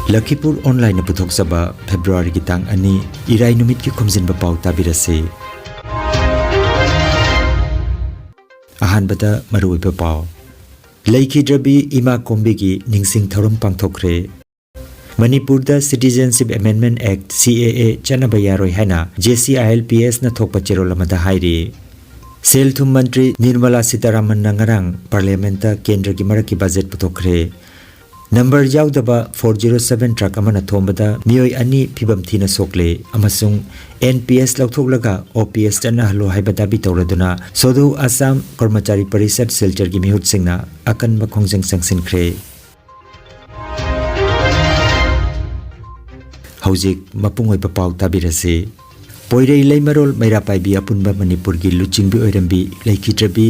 Lakhipuronline puthokjaba February ki tang ani irai numit ki Khomjinba Pao tabirase. Ahanbada maruiba Pao. Lakhidrabi ima kombigi ningsing thorum pangthokre. Manipur da Citizenship Amendment Act CAA chanaba yaroi haina JCILPS na thokpa cherolamada hairi. Sel thum mantri Nirmala Sitaraman nangarang parliamenta kendra ki maraki budget puthokre. Number yaudaba 407 truck amana thombada mioi ani phibam thina sokle amasung NPS lauthoklaga OPS tana halo haibada bi tawraduna sodu Assam Karmachari Parishad Silchar gi mihut singna akan ba khongjang sangsin khre Haujik mapungoi pa pau tabirase Poirei leimarol mairapai bi apunba Manipur gi luchingbi oirambi Lakhitrabi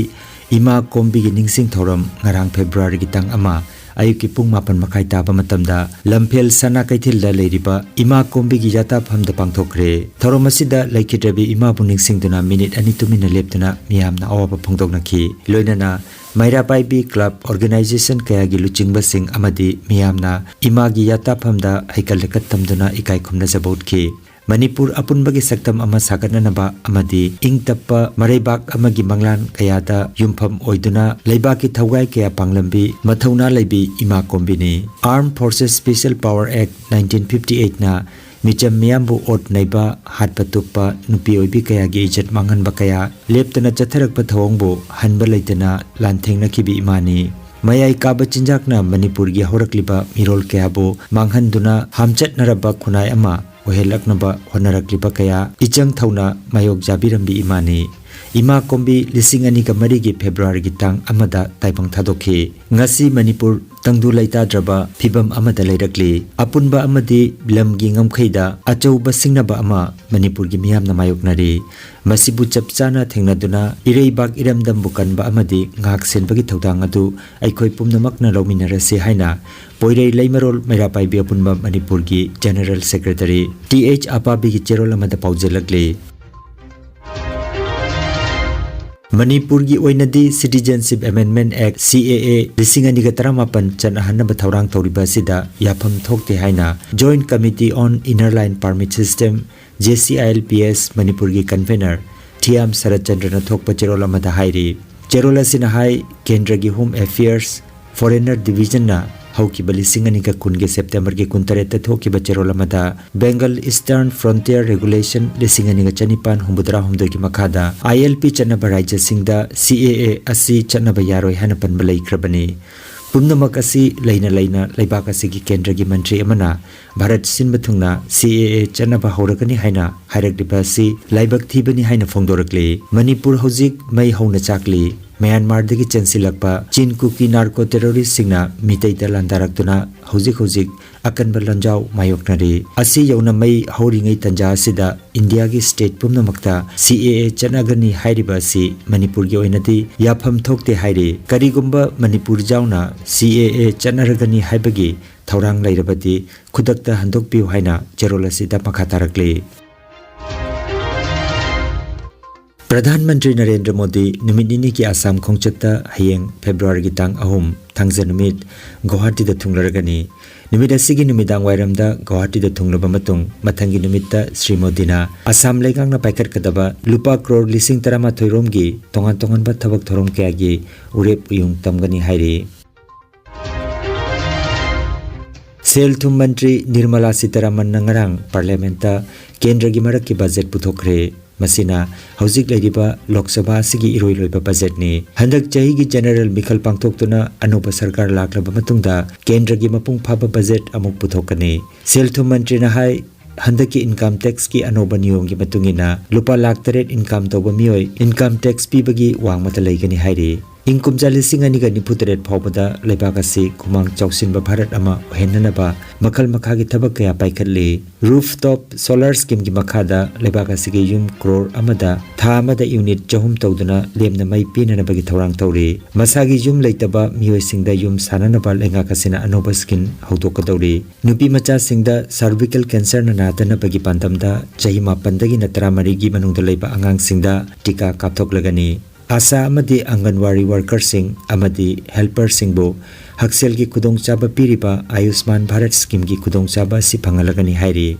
ima kombi gi ningsing thoram ngarang February gi tang ama ayuki pung mapan makai taba matamda lamphel sana kaithil da leiriba ima kombi gi jata phamda pangthokre thoromasida Lakhitrabi ima buning singduna minute ani tumina leptuna miyamna awaba phongdokna ki loinana maira paibi club organization kaya gi luchingba sing amadi miyamna ima gi jata phamda haikal lekat tamduna ikai khumna jabot ki Manipur apunbagi saktam ama sagatnanaba amadi ingtappa maraibak amagi manglan kayada yumpham oiduna leibaki thawgai kaya panglambi mathauna leibi ima kombini Armed Forces Special Power Act 1958 na micham miyambu ot naiba hatpatuppa nupi oibi kaya gi ijat manghanba kaya leptana chatharakpa thawongbu hanba leitana lanthengna kibi imani Mayai kaba chinjakna Manipur gi horakliba mirol kayabo manghanduna hamchat naraba khunai ama ohelaknaba honarakliba kaya ichang thauna mayok jabirambi imani ima kombi lising ani ka mari gi February gi tang amada taibang thadokhi ngasi Manipur tangdu laita draba phibam amada leirakli apunba amadi lam gi ngamkhaida achouba singnaba ama Manipur gi miyamna mayoknari masibu chapchana thengnaduna ireibak iramdam bukanba amadi ngak senbagi thodang adu aikhoi pumnamakna lominarase haina Poirei leimarol mairapai bi apunba Manipur gi General Secretary TH Apabi gi cherol amada paujelakli Manipur gi oinadi Citizenship Amendment Act CAA 2018 chanahanaba thaurang tawriba sida yapham thokte haina Joint Committee on Inner-Line Permit System JCILPS Manipur gi convener Thiam Sarachandra thokpa cherol amada hairi cherola sina hai Kendra gi Home Affairs Foreigner Division na hauki balisingani ka kunge September ki kuntareta thoki bacherola mada Bengal Eastern Frontier Regulation lisingani ka chanipan humbudra humdo ki makada ILP chanaba raija singda CAA asi chanaba yaroi hanapan balai krabani pumnamak asi leina leibak asi ki kendra gi mantri amana Bharat sin bathungna CAA chanaba horakani haina hairakdiba si laibak thibani haina phongdorakli Manipur hojik mai hauna chakli Myanmar dagi chansilakpa Chin kuki narco terrorist singna mitei talandarakduna hojik akan balanjau mayoknari asi yauna mai hauringai tanja asida India gi state pumnamakta CAA chanagani hairiba si Manipur gi oinati yapham thokte hairi karigumba Manipur jauna CAA chanaragani haibagi thaurang lairabati khudakta handokpiu haina cherola sida makhatarakli Pradhan Mantri Narendra Modi numidini ki Assam khongchakta hayeng February gi tang ahum thangja numit Guwahati da thunglaragani numit asigi numidang wairamda Guwahati da thunglaba matung mathangi numitta Sri Modina Assam legang na paikhat kadaba lupa crore lising tarama thoirom gi tongan ba thabak thorom kya gi urep uyung tamgani hairi Sel thum mantri Nirmala Sitaraman nangarang parliamenta kendra gi marak ki budget puthokre Masina hojik leiriba Lok Sabha sigi iroi loiba budget ni handak chahi gi general mikhal pangthoktuna anupa sarkar laklaba matungda kendra gi mapung phaba budget amuk puthokani selthum mantri na hai handaki income tax ki anoba niyom gi matungina lupa lakh 3 income toba mioi income tax pibagi wangmata leigani hairi Ingkum jalising ani ga niputret phawbada leibakasi khumang chausinba Bharat ama henanaba makhal makhagi thabak kaya paikhatli rooftop solar scheme gi makhada leibakasi gi yum crore amada tha amada unit jahum tawduna lemna mai pinanaba gi thorang tawri masagi yum leitaba mioi singda yum sananaba lenga kasina anoba skin hawdokadawri nupi macha singda cervical cancer na natanaba gi pandamda chahima pandagi na 13 gi manungda leiba angang singda tika kapthoklagani Asa amadi Anganwari worker sing amadi helper singbo Haksel ki khudongchaba piriba Ayushman Bharat scheme ki khudongchaba si phangalagani hairi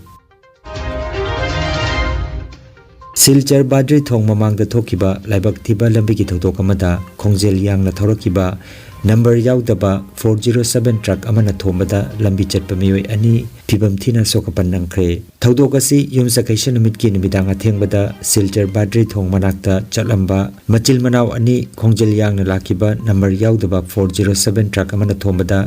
Silchar Badri thong mamangda thokiba laibak thiba lambi ki thodok amada khongjel yangla thorokiba number yaudaba 407 truck amana thombada lambi chatpa miyoi ani phibam thina sokapan nangkhre thodok asi yumsa kaisa numit ki numidanga thengbada Silchar Badri thong manakta chatlamba machil manaw ani khongjel yangna lakiba number yaudaba 407 truck amana thombada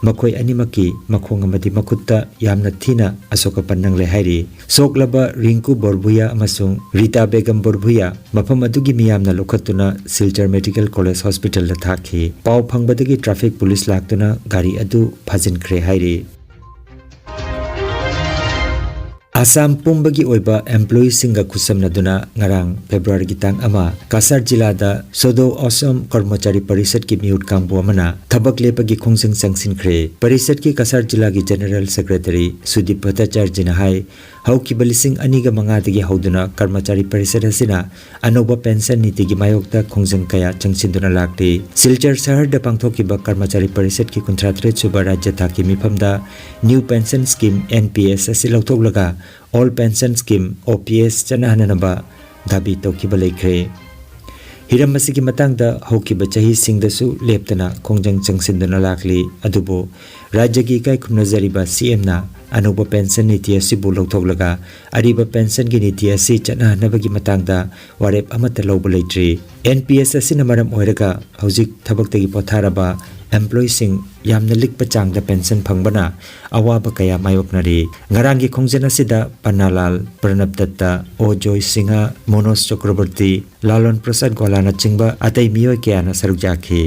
makhoi ani maki makhong amadi makhutta yamna thina asokapan nangle hairi soklaba Rinku Borbuya amasung Rita Begum Borbuya mafam adugi miyamna lokhatuna Silchar Medical College Hospital la thakhi pau badagi traffic police laktuna gari adu phajin khre hairi Assam pumbagi oiba employee singa khusamna duna ngarang February gitang ama Kasar jila da Sodo Assam Karmachari Parishad ki miut kambu amana thabak lepagi khongjang changsin khre Parishad ki Kasar jila gi General Secretary Sudip Bhattacharya jina hai hauki balising aniga manga dagi hauduna Karmachari Parishad hasina anoba pension niti gi mayokta khongjang kaya changsinduna lakti Silchar shahar da pangthokiba Karmachari Parishad ki 53 suba rajya thaki mifamda new pension scheme NPS asi lauthoklaga all pension scheme OPS chanahanaba dabi tokiba lekre hiram masigi matangda hokiba chahi singdasu leptana khongjang changsinduna lakli adubo rajya gi kai khumnazariba CM na anuba pension niti asi bu lauthoklaga ariba pension gi niti asi chanahanabagi matangda warep amata lawba leitri NPS asi namaram oiraga hojik thabaktagi potharaba employee sing yamna likpa changda pension phangbana awaba kaya mayoknari ngarangi khongjana sida Panalal Pranab Datta Ojoy Singha Monos Chakraborty Lalon Prasad Golana chingba atai miyoi kayana sarukjakhi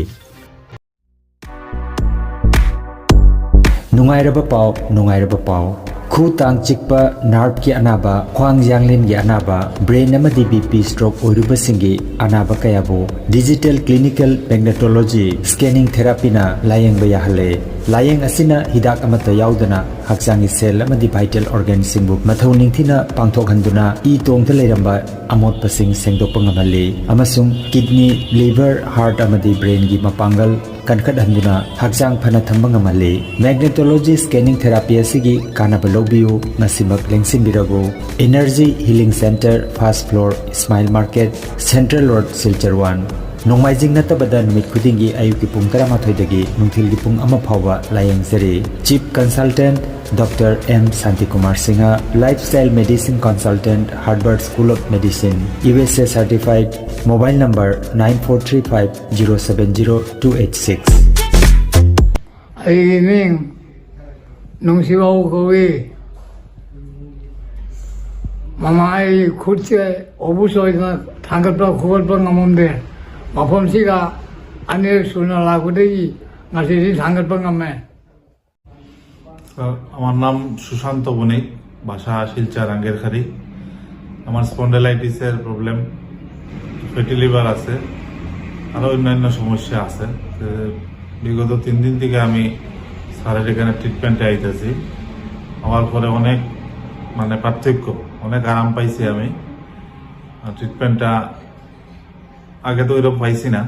Nungairaba pau khu tang chikpa nerve ki anaba khwang janglin gi anaba brain amadi BP stroke oiruba singi anaba kayabu digital clinical magnetology scanning therapy na layeng ba yahale layeng asina hidak amata yaudana haksangi cell amadi vital organ singbu mathau ningthina pangthok handuna I tongta leiramba amot pasing sengdokpa ngamali amasung kidney liver heart amadi brain gi mapangal kankat handuna haksang phana thamba ngamali magnetology scanning therapy asigi kanaba lobiu nasimak lengsin birago energy healing center first floor smile market central road Silchar 1 Nongmaijing natabada numit khudingi ayuki pung 13 dagi nungthil gi pung 1 phawa layeng jari chief consultant Dr. M. Santikumar Singha, Lifestyle Medicine Consultant, Harvard School of Medicine, USA Certified, Mobile number 9435070286. Aiming nung siwaw kowe mama ay khutse obusoy na thangatba khobal ngamomde mafomsiga ane suna lagudegi ngasiri thangatba ngamme আমার নাম সুশান্ত বণিক বাসা শিলচর আঙ্গের খারি আমার স্পন্ডাইলাইটিসের problem fatty liver আছে আরো অন্যান্য সমস্যা আছে বিগত 3 দিন থেকে আমি স্যারের এখানে ট্রিটমেন্টে আইতেছি আমার পরে অনেক মানে পার্থক্য অনেক আরাম পাইছি আমি ট্রিটমেন্টটা আগে তো এরকম পাইছি না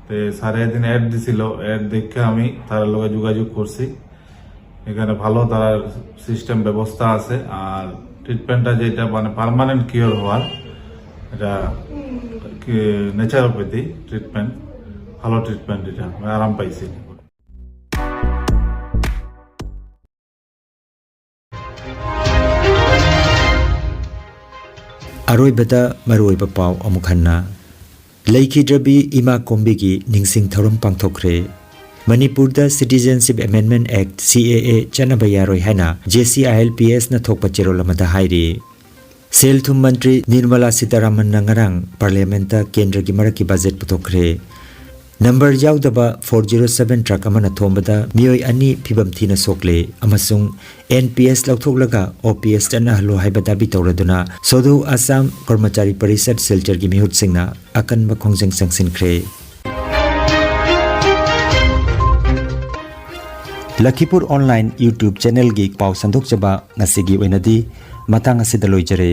তো স্যারে একদিন অ্যাড দিছিল অ্যাড দেখে আমি তার লগে যোগাযোগ করছি এখানে ভালো তার সিস্টেম ব্যবস্থা আছে আর ট্রিটমেন্টটা যেটা মানে পার্মানেন্ট কিওর হওয়ার এটা ন্যাচারোপ্যাথি ট্রিটমেন্ট ভালো ট্রিটমেন্ট এটা আমি আরাম পাইছি Aroibada maroiba pau amukhanna Lakhidrabi ima kombigi ningsing thorum pangthokre Manipur da Citizenship Amendment Act CAA chanaba yaroi haina JCILPS na thokpa cherolamada hairi Selthum Mantri Nirmala Sitaraman nangarang Parliament da Kendra gi maraki budget puthokre Number yaudaba 407 truck amana thombada miyoi ani phibam thina sokle amasung NPS lauthoklaga OPS tana halo haibada bi tawraduna Sodu Assam Karmachari Parishad Silchar gi mihut singna akan ba khongjang sangsin khre Lakhipuronline YouTube channel gi pau sandok chaba ngasigi oinadi matang asida loijare